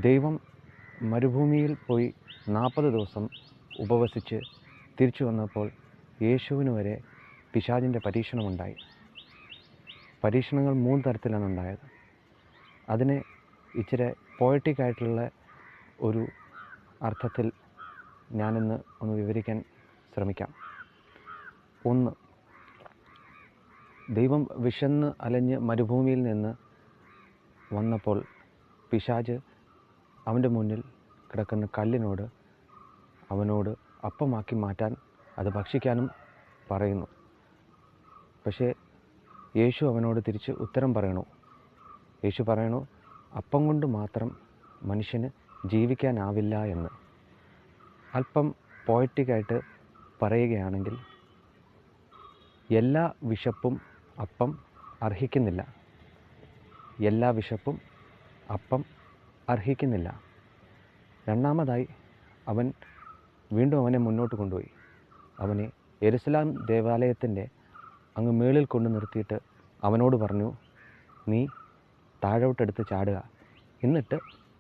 ദൈവം മരുഭൂമിയിൽ പോയി 40 ദിവസം ഉപവസിച്ച് തിരിച്ചു വന്നപ്പോൾ യേശുവിന് വരെ പിശാചിൻ്റെ പരീക്ഷണമുണ്ടായി. പരീക്ഷണങ്ങൾ 3 തരത്തിലാണ് ഉണ്ടായത്. അതിനെ ഇച്ചിരി പോയറ്റിക്കായിട്ടുള്ള ഒരു അർത്ഥത്തിൽ ഞാനിന്ന് ഒന്ന് വിവരിക്കാൻ ശ്രമിക്കാം. 1, ദൈവം വിശന്ന് അലഞ്ഞ് മരുഭൂമിയിൽ നിന്ന് വന്നപ്പോൾ പിശാച് അവൻ്റെ മുന്നിൽ കിടക്കുന്ന കല്ലിനോട് അവനോട് അപ്പമാക്കി മാറ്റാൻ, അത് ഭക്ഷിക്കാനും പറയുന്നു. പക്ഷേ യേശു അവനോട് തിരിച്ച് ഉത്തരം പറയണു. യേശു പറയണു, അപ്പം കൊണ്ട് മാത്രം മനുഷ്യന് ജീവിക്കാനാവില്ല എന്ന്. അല്പം പോയറ്റിക്കായിട്ട് പറയുകയാണെങ്കിൽ, എല്ലാ വിശപ്പും അപ്പം അർഹിക്കുന്നില്ല. എല്ലാ വിശപ്പും അപ്പം അർഹിക്കുന്നില്ല. രണ്ടാമതായി അവൻ വീണ്ടും അവനെ മുന്നോട്ട് കൊണ്ടുപോയി. അവനെ യെരുശലേം ദേവാലയത്തിൻ്റെ അങ്ങ് മേളിൽ കൊണ്ട് നിർത്തിയിട്ട് അവനോട് പറഞ്ഞു, നീ താഴോട്ടെടുത്ത് ചാടുക, എന്നിട്ട്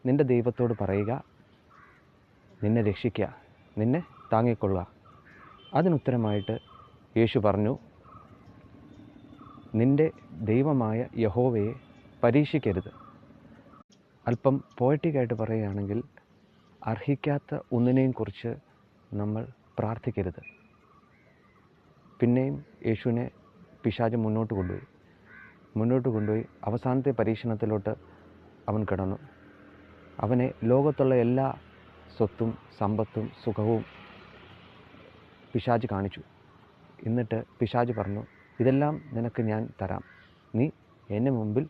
നിൻ്റെ ദൈവത്തോട് പറയുക, നിന്നെ രക്ഷിക്കുക, നിന്നെ താങ്ങിക്കൊള്ളുക. അതിനുത്തരമായിട്ട് യേശു പറഞ്ഞു, നിൻ്റെ ദൈവമായ യഹോവയെ പരീക്ഷിക്കരുത്. അല്പം പോയറ്റിക്കായിട്ട് പറയുകയാണെങ്കിൽ, അർഹിക്കാത്ത ഒന്നിനെയും കുറിച്ച് നമ്മൾ പ്രാർത്ഥിക്കരുത്. പിന്നെയും യേശുവിനെ പിശാച് മുന്നോട്ട് കൊണ്ടുപോയി അവസാനത്തെ പരീക്ഷണത്തിലോട്ട് അവൻ കിടന്നു. അവനെ ലോകത്തുള്ള എല്ലാ സ്വത്തും സമ്പത്തും സുഖവും പിശാച് കാണിച്ചു. എന്നിട്ട് പിശാച് പറഞ്ഞു, ഇതെല്ലാം നിനക്ക് ഞാൻ തരാം, നീ എൻ്റെ മുമ്പിൽ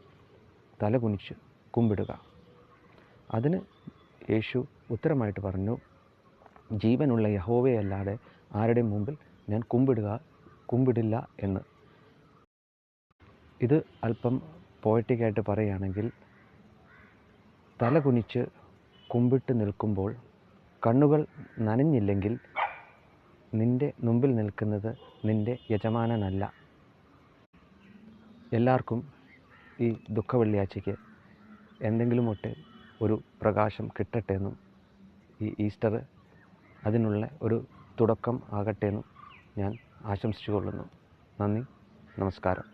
തല കുനിച്ച് കുമ്പിടുക. അതിന് യേശു ഉത്തരമായിട്ട് പറഞ്ഞു, ജീവനുള്ള യഹോവയല്ലാതെ ആരുടെയും മുമ്പിൽ ഞാൻ കുമ്പിടില്ല എന്ന്. ഇത് അല്പം പോയറ്റിക്കായിട്ട് പറയുകയാണെങ്കിൽ, തല കുനിച്ച് കുമ്പിട്ട് നിൽക്കുമ്പോൾ കണ്ണുകൾ നനഞ്ഞില്ലെങ്കിൽ നിൻ്റെ മുമ്പിൽ നിൽക്കുന്നത് നിൻ്റെ യജമാനനല്ല. എല്ലാവർക്കും ഈ ദുഃഖവെള്ളിയാഴ്ചയ്ക്ക് എന്തെങ്കിലും ഒരു പ്രകാശം കിട്ടട്ടെ എന്നും, ഈ ഈസ്റ്റർ അതിനുള്ള ഒരു തുടക്കം ആകട്ടെ എന്നും ഞാൻ ആശംസിച്ചു കൊള്ളുന്നു. നന്ദി, നമസ്കാരം.